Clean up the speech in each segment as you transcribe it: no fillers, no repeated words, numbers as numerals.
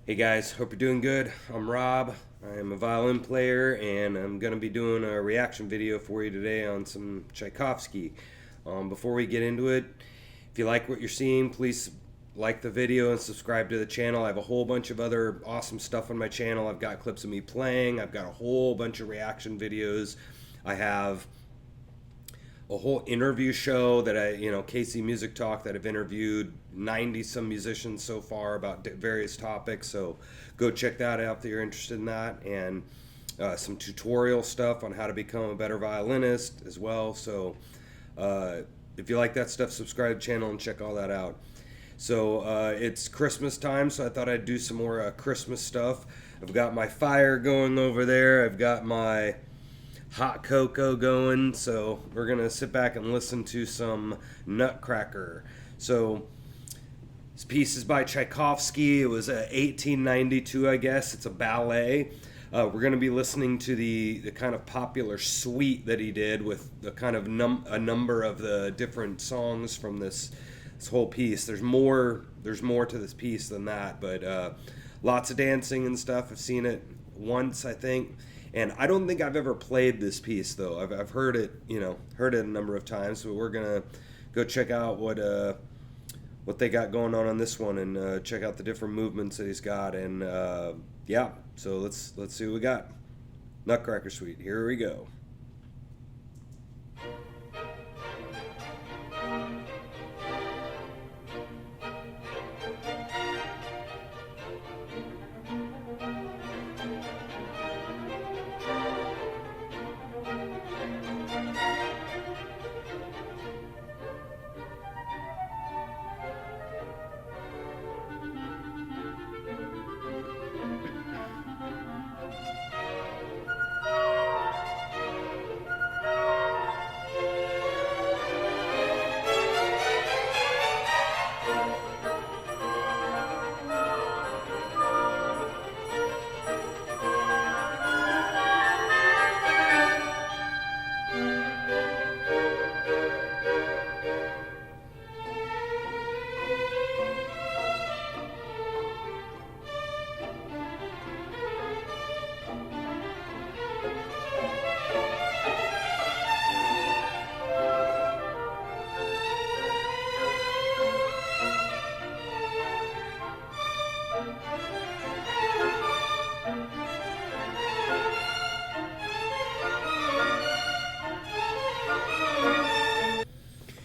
Hey guys, hope you're doing good. I'm Rob. I am a violin player and I'm going to be doing a reaction video for you today on some Tchaikovsky. Before we get into it, if you like what you're seeing, please like the video and subscribe to the channel. I have a whole bunch of other awesome stuff on my channel. I've got clips of me playing, I've got a whole bunch of reaction videos. I have a whole interview show that Casey Music Talk, that I've interviewed 90 some musicians so far about various topics. So go check that out if you're interested in that. And some tutorial stuff on how to become a better violinist as well. So if you like that stuff, subscribe to the channel and check all that out. So it's Christmas time, so I thought I'd do some more Christmas stuff. I've got my fire going over there. I've got my hot cocoa going, so we're gonna sit back and listen to some Nutcracker. So this piece is by Tchaikovsky. It was 1892, I guess. It's a ballet. We're gonna be listening to the kind of popular suite that he did with the kind of a number of the different songs from this whole piece. There's more to this piece than that, but lots of dancing and stuff. I've seen it once, I think. And I don't think I've ever played this piece though. I've heard it, heard it a number of times. So we're gonna go check out what they got going on this one, and check out the different movements that he's got. And yeah, so let's see what we got. Nutcracker Suite. Here we go.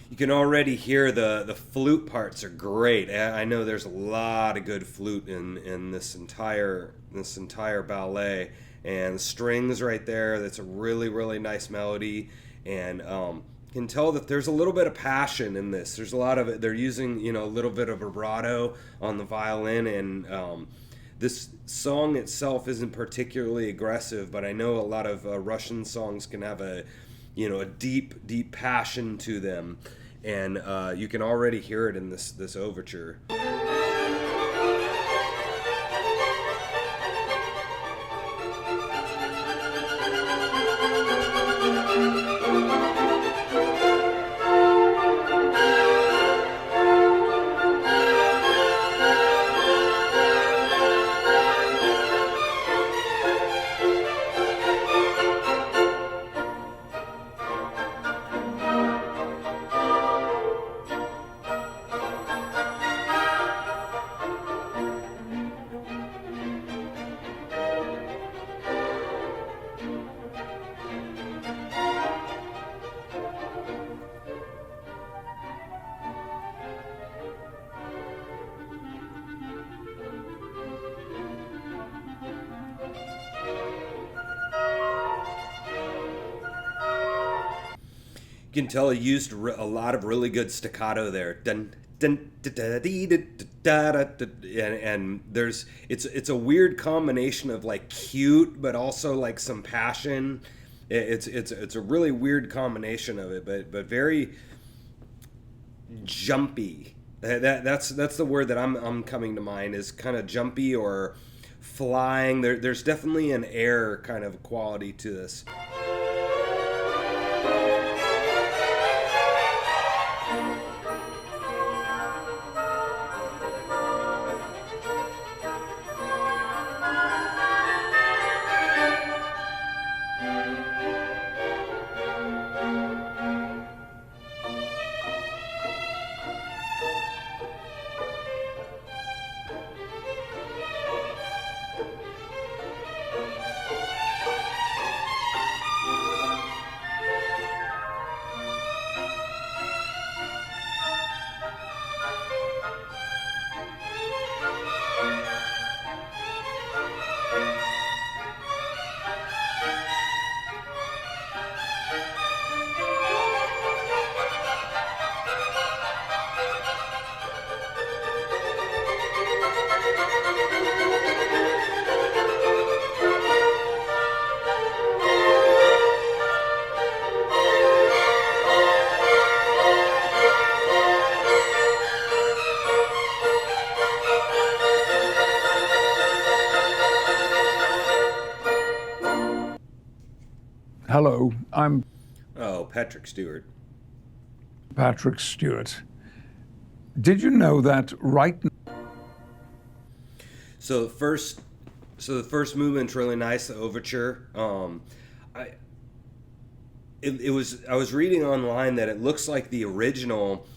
You can already hear the flute parts are great. I know there's a lot of good flute in this entire ballet, and the strings right there. That's a really nice melody, and you can tell that there's a little bit of passion in this. There's a lot of it. They're using a little bit of vibrato on the violin, and this song itself isn't particularly aggressive, but I know a lot of Russian songs can have a deep passion to them, and you can already hear it in this overture. You can tell he used a lot of really good staccato there. Dun, dun, da, da, dee, da, da, da, da, and there's it's a weird combination of like cute but also like some passion. It's a really weird combination of it, but very jumpy. That's the word that I'm coming to mind, is kind of jumpy or flying. There's definitely an air kind of quality to this. Hello, I'm Oh, Patrick Stewart. Patrick Stewart. Did you know that right So the first movement's really nice, the overture. I it was I was reading online that it looks like the original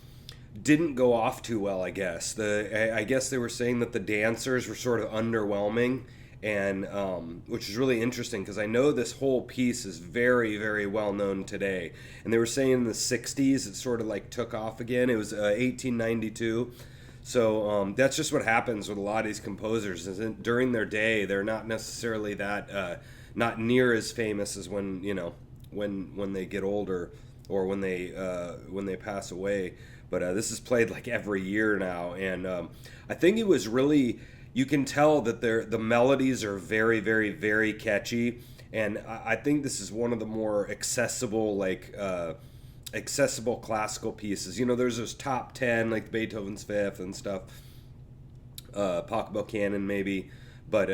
didn't go off too well. I guess they were saying that the dancers were sort of underwhelming, and which is really interesting because I know this whole piece is very very well known today. And they were saying in the '60s it sort of like took off again. It was 1892. So that's just what happens with a lot of these composers. Is that during their day, they're not necessarily that not near as famous as when they get older or when they pass away. But this is played like every year now, and I think it was really, you can tell that the melodies are very very very catchy, and I think this is one of the more accessible classical pieces. There's those top 10 like Beethoven's Fifth and stuff, Pachelbel Canon maybe, but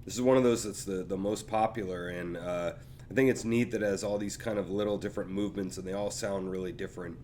this is one of those that's the most popular, and I think it's neat that it has all these kind of little different movements and they all sound really different.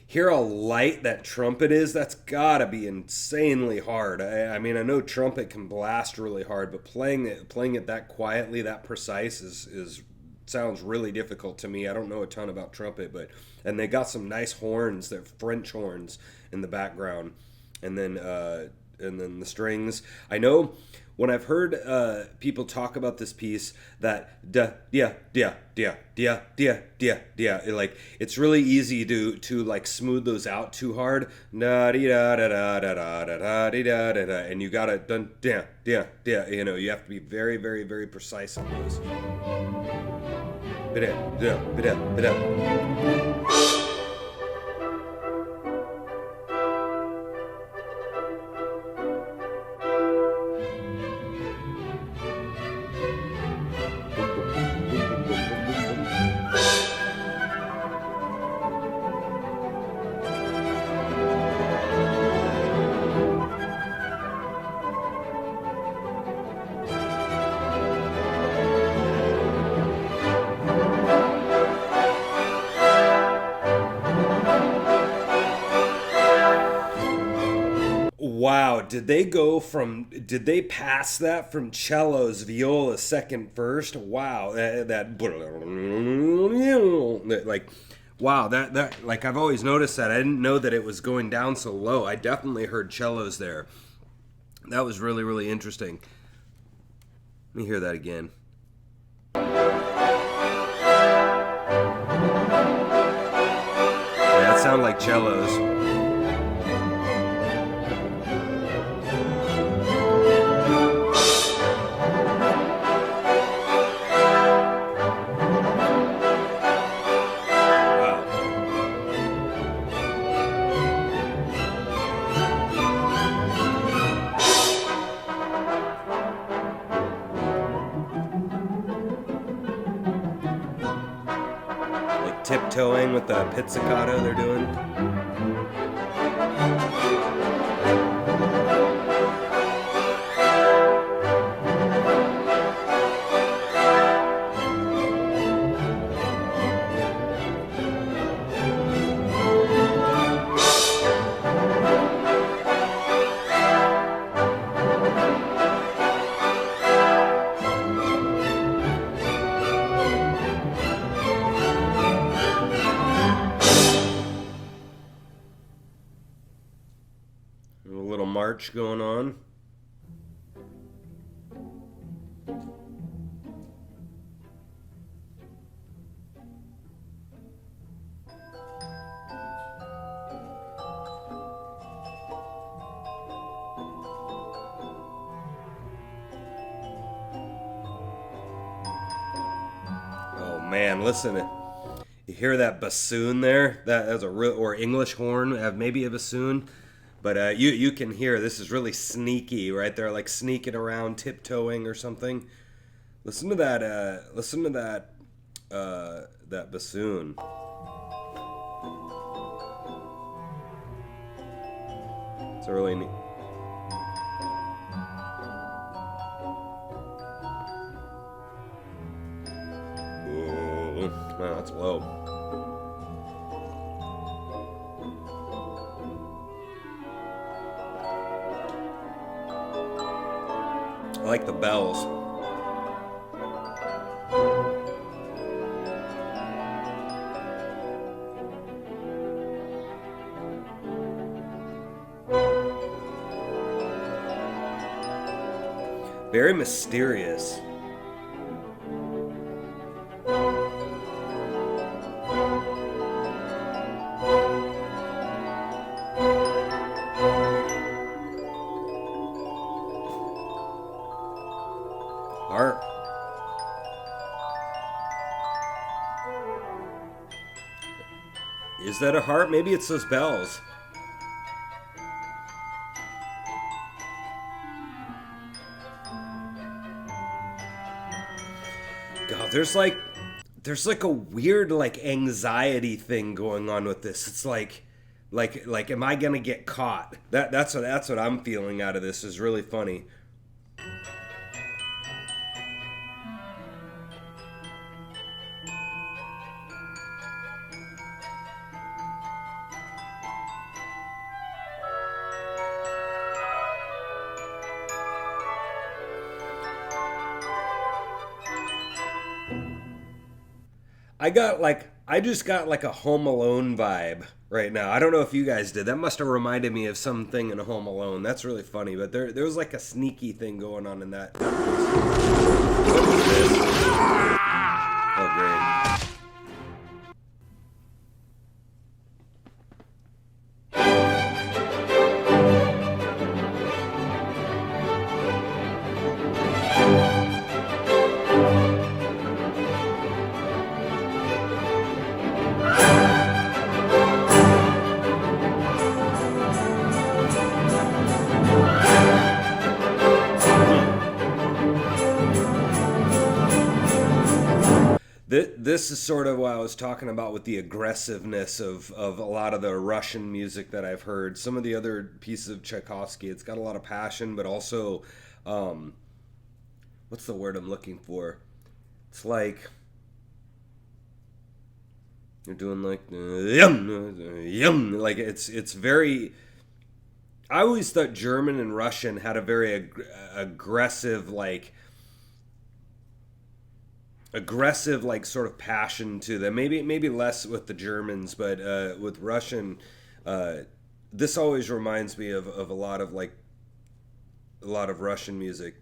Hear how light that trumpet is? That's gotta be insanely hard. I mean, I know trumpet can blast really hard, but playing it that quietly, that precise is sounds really difficult to me. I don't know a ton about trumpet, and they got some nice horns, they're French horns in the background, and then the strings. I know when I've heard people talk about this piece, that da dia dia dia dia dia dia dia, like it's really easy to like smooth those out too hard. Da da da da da da da da da da, and you gotta dun dia dia dia. You have to be very very very precise on those. Bida bida bida bida. Wow, did they pass that from cellos, viola second first? Wow, like, wow, that like I've always noticed that. I didn't know that it was going down so low. I definitely heard cellos there. That was really really interesting. Let me hear that again. Yeah, that sounded like cellos. Tiptoeing with the pizzicato they're doing. march going on. Oh man, listen. You hear that bassoon there? That's a real, or English horn, maybe a bassoon. But you can hear this is really sneaky, right? They're like sneaking around, tiptoeing or something. Listen to that. Listen to that. That bassoon. It's a really neat. Ooh, no, that's low. I like the bells. Very mysterious. Harp. Is that a harp? Maybe it's those bells. God, there's like a weird like anxiety thing going on with this. It's like am I gonna get caught? That's what I'm feeling out of this. Is really funny. I just got like a Home Alone vibe right now. I don't know if you guys did. That must have reminded me of something in Home Alone. That's really funny. But there was like a sneaky thing going on in that. What was this? Oh, great. This is sort of what I was talking about with the aggressiveness of a lot of the Russian music that I've heard. Some of the other pieces of Tchaikovsky, it's got a lot of passion, but also, what's the word I'm looking for? It's like you're doing like yum, like it's very. I always thought German and Russian had a very aggressive sort of passion to them. Maybe less with the Germans, but with Russian, this always reminds me of a lot of Russian music.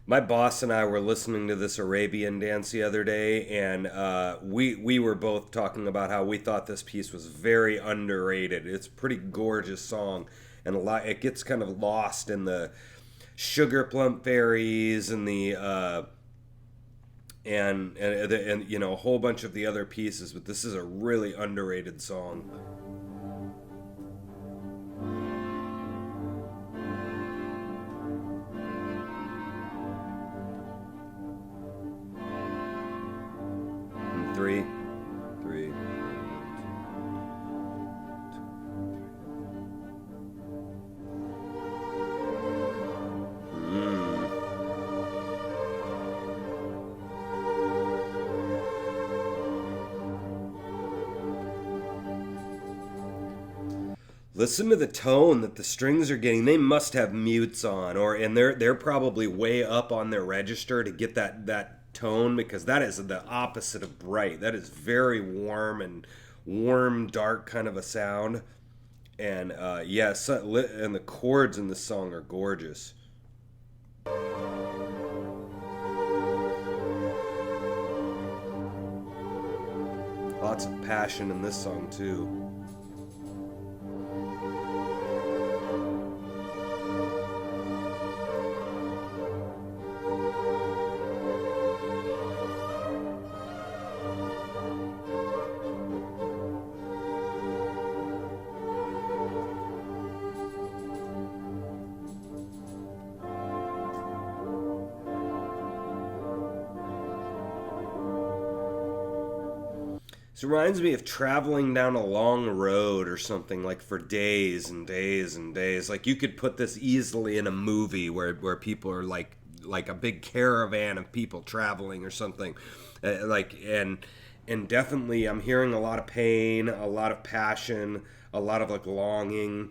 My boss and I were listening to this Arabian dance the other day, and we were both talking about how we thought this piece was very underrated. It's a pretty gorgeous song, and it gets kind of lost in the Sugar Plum Fairies and the and you know, a whole bunch of the other pieces, but this is a really underrated song. And three. Listen to the tone that the strings are getting. They must have mutes on, and they're probably way up on their register to get that tone, because that is the opposite of bright. That is very warm, dark kind of a sound. And yes, and the chords in the song are gorgeous. Lots of passion in this song too. This reminds me of traveling down a long road or something, like for days and days and days. Like you could put this easily in a movie where people are like a big caravan of people traveling or something. And definitely I'm hearing a lot of pain, a lot of passion, a lot of like longing.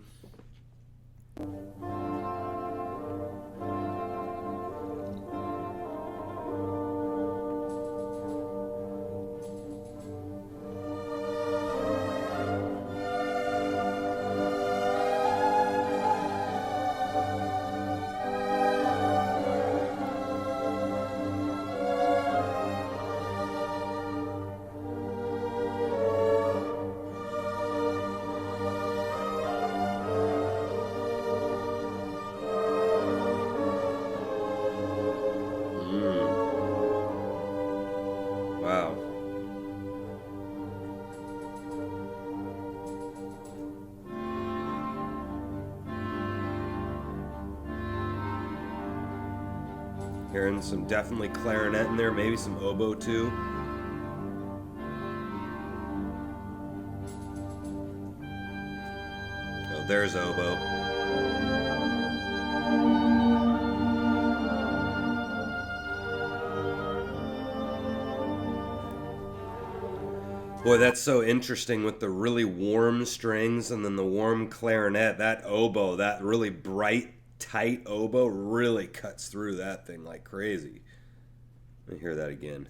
Wow. Hearing some definitely clarinet in there, maybe some oboe too. Oh, there's oboe. Boy, that's so interesting with the really warm strings and then the warm clarinet. That oboe, that really bright, tight oboe really cuts through that thing like crazy. Let me hear that again.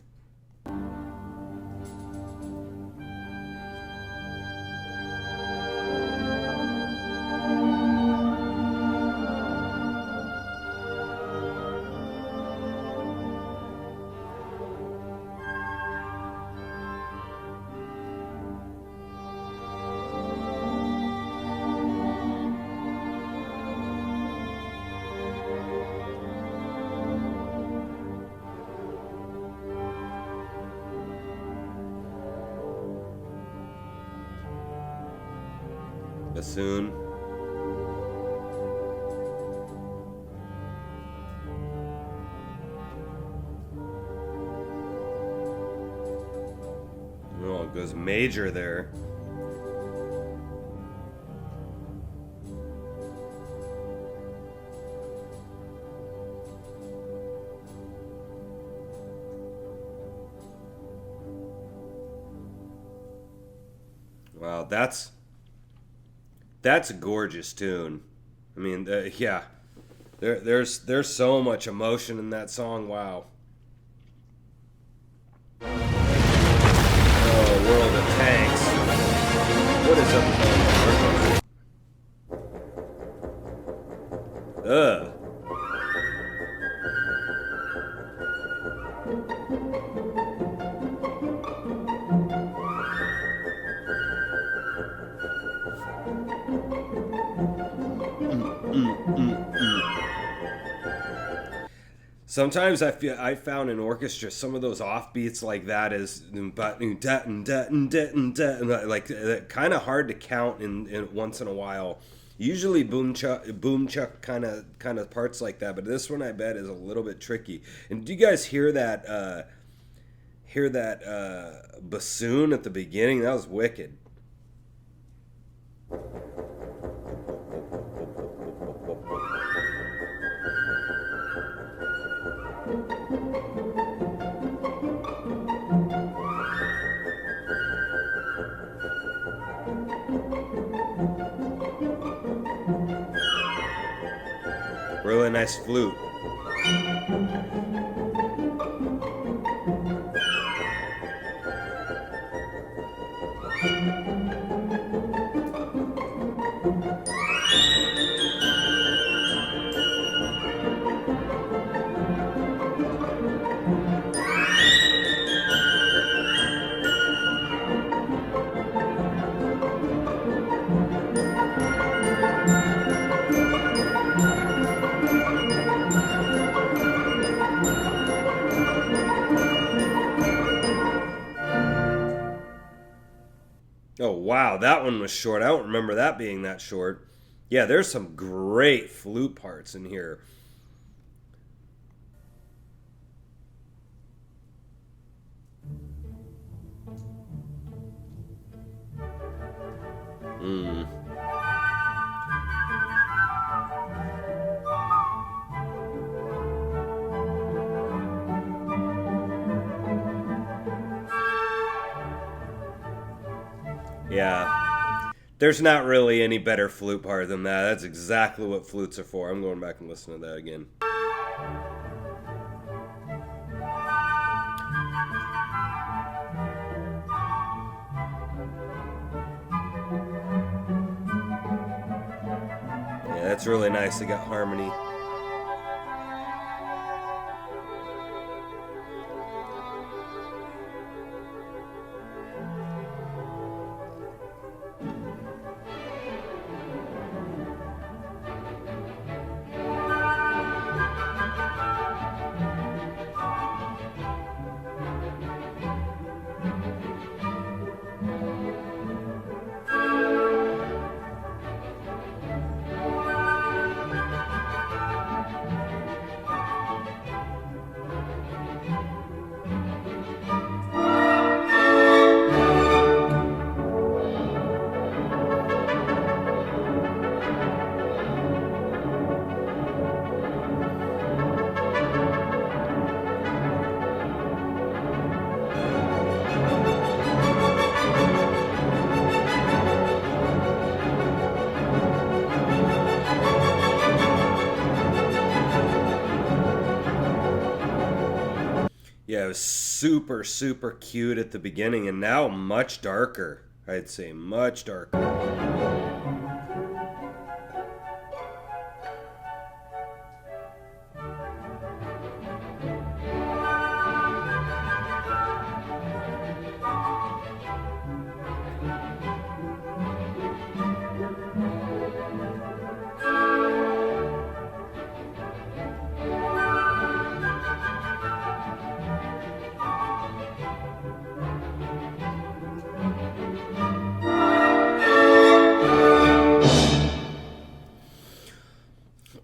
Bassoon. Oh, it goes major there. Wow, that's a gorgeous tune. I mean, yeah, there's so much emotion in that song. Wow. Oh, World of Tanks. What is up with Ugh. Sometimes I found in orchestra some of those offbeats like that is like kind of hard to count in once in a while. Usually boom chuck kind of parts like that, but this one I bet is a little bit tricky. And do you guys hear that bassoon at the beginning? That was wicked. Really nice flute. Oh, wow, that one was short. I don't remember that being that short. Yeah, there's some great flute parts in here. Mm. Yeah. There's not really any better flute part than that. That's exactly what flutes are for. I'm going back and listening to that again. Yeah, that's really nice. They got harmony. Yeah, it was super, super cute at the beginning, and now much darker. I'd say much darker.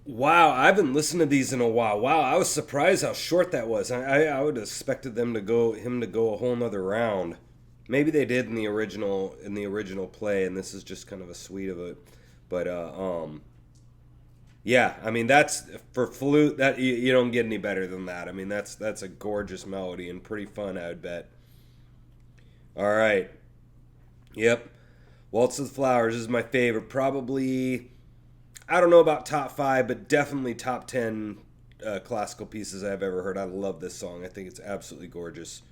Wow, I haven't listened to these in a while. Wow, I was surprised how short that was. I would have expected him to go a whole nother round. Maybe they did in the original play, and this is just kind of a suite of it. But yeah, I mean that's for flute. That you don't get any better than that. I mean that's a gorgeous melody and pretty fun, I would bet. All right, yep. Waltz with Flowers is my favorite. Probably, I don't know about top 5, but definitely top 10 classical pieces I've ever heard. I love this song. I think it's absolutely gorgeous.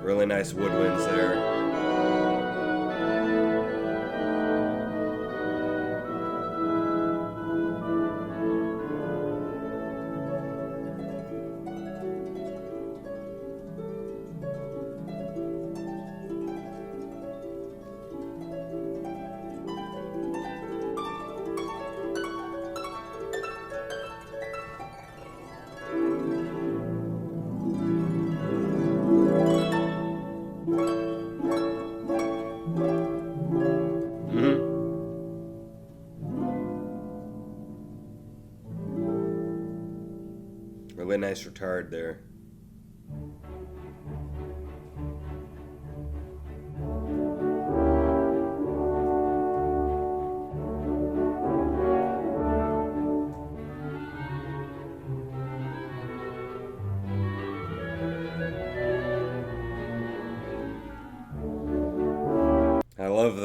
Really nice woodwinds there. nice retard there. I love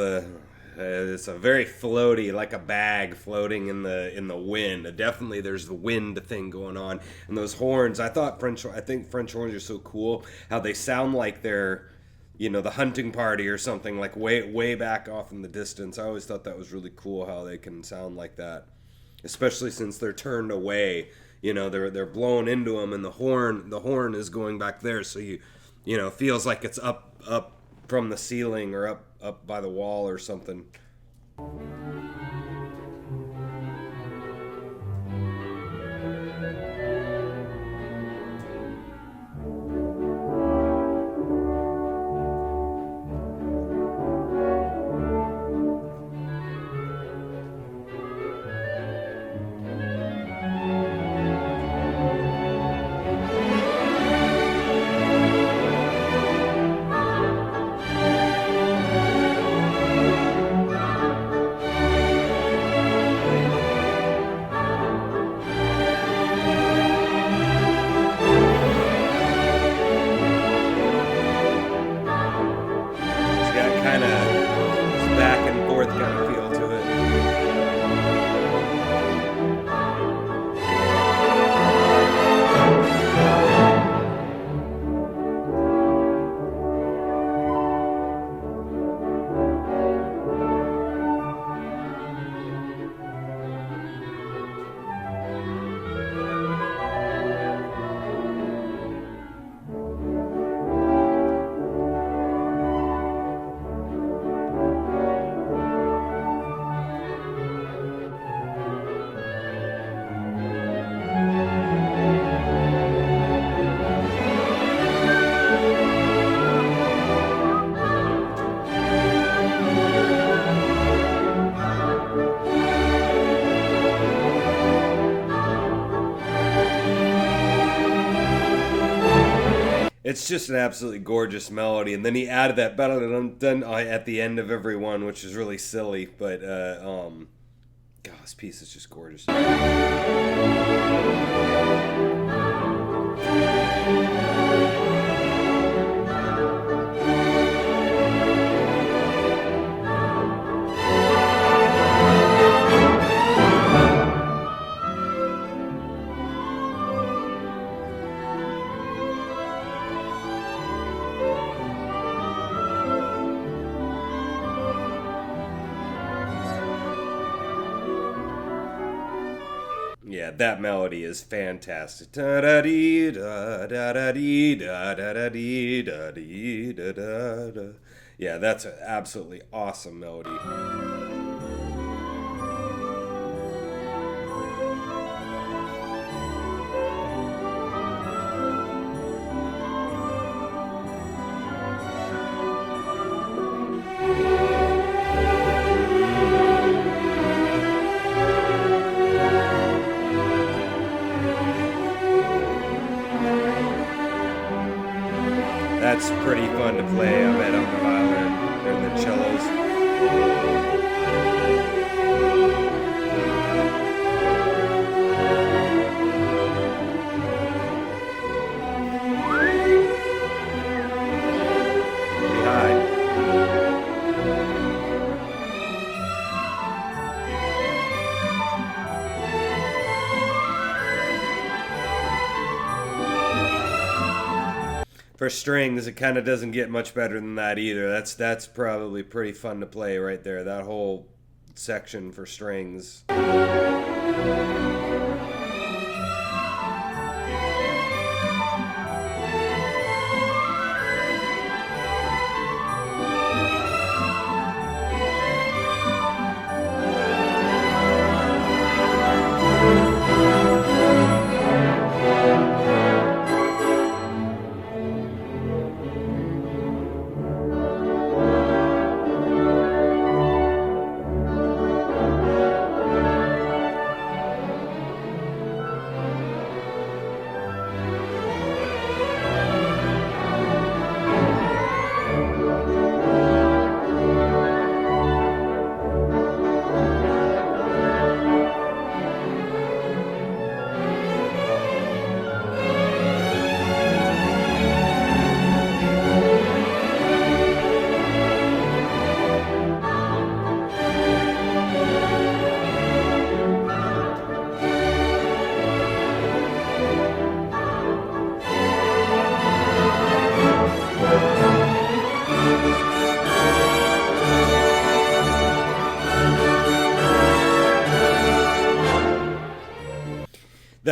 it's a very floaty, like a bag floating in the wind. Definitely, there's the wind thing going on, and those horns. I think French horns are so cool. How they sound like they're, the hunting party or something, like way back off in the distance. I always thought that was really cool how they can sound like that, especially since they're turned away. They're blowing into them, and the horn is going back there, so feels like it's up from the ceiling or up by the wall or something. It's just an absolutely gorgeous melody, and then he added that dun at the end of every one, which is really silly, but God, this piece is just gorgeous. Yeah, that melody is fantastic. Yeah, that's an absolutely awesome melody. That's pretty fun to play, I bet, on the violin or the cellos. Pretty high. For strings, it kind of doesn't get much better than that either. That's probably pretty fun to play right there. That whole section for strings.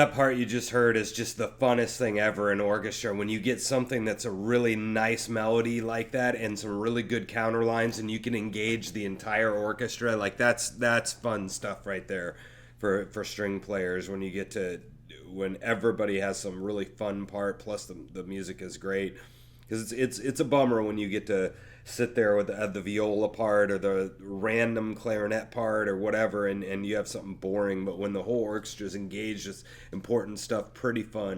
That part you just heard is just the funnest thing ever in orchestra. When you get something that's a really nice melody like that and some really good counter lines, and you can engage the entire orchestra, like that's fun stuff right there for string players. When everybody has some really fun part, plus the music is great. Because it's a bummer when you get to sit there with the viola part or the random clarinet part or whatever, and you have something boring. But when the whole orchestra is engaged, it's important stuff, pretty fun.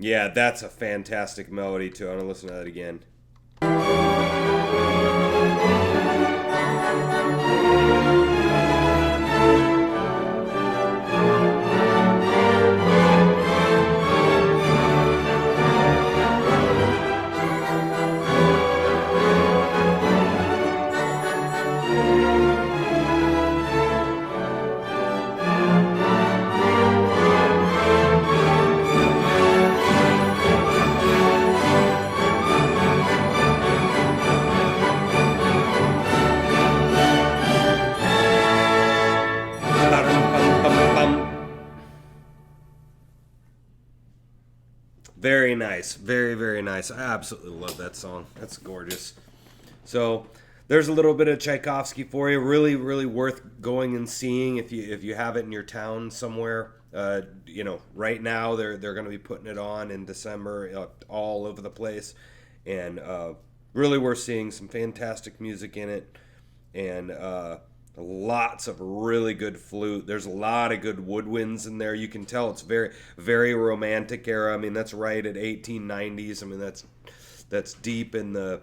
Yeah, that's a fantastic melody too. I want to listen to that again. Very nice. Very, very nice. I absolutely love that song. That's gorgeous. So there's a little bit of Tchaikovsky for you. Really, really worth going and seeing if you have it in your town somewhere. Right now they're going to be putting it on in December all over the place. And really worth seeing. Some fantastic music in it. And lots of really good flute. There's a lot of good woodwinds in there. You can tell it's very, very romantic era. I mean, that's right at 1890s. I mean, that's deep in the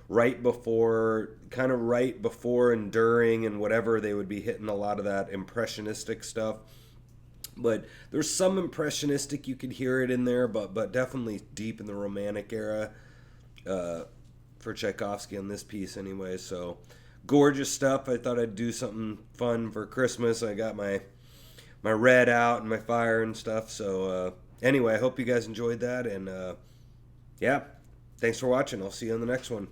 right before and during and whatever. They would be hitting a lot of that impressionistic stuff. But there's some impressionistic, you could hear it in there, but definitely deep in the romantic era for Tchaikovsky on this piece anyway. So gorgeous stuff. I thought I'd do something fun for Christmas. I got my red out and my fire and stuff. So anyway, I hope you guys enjoyed that. And yeah, thanks for watching. I'll see you on the next one.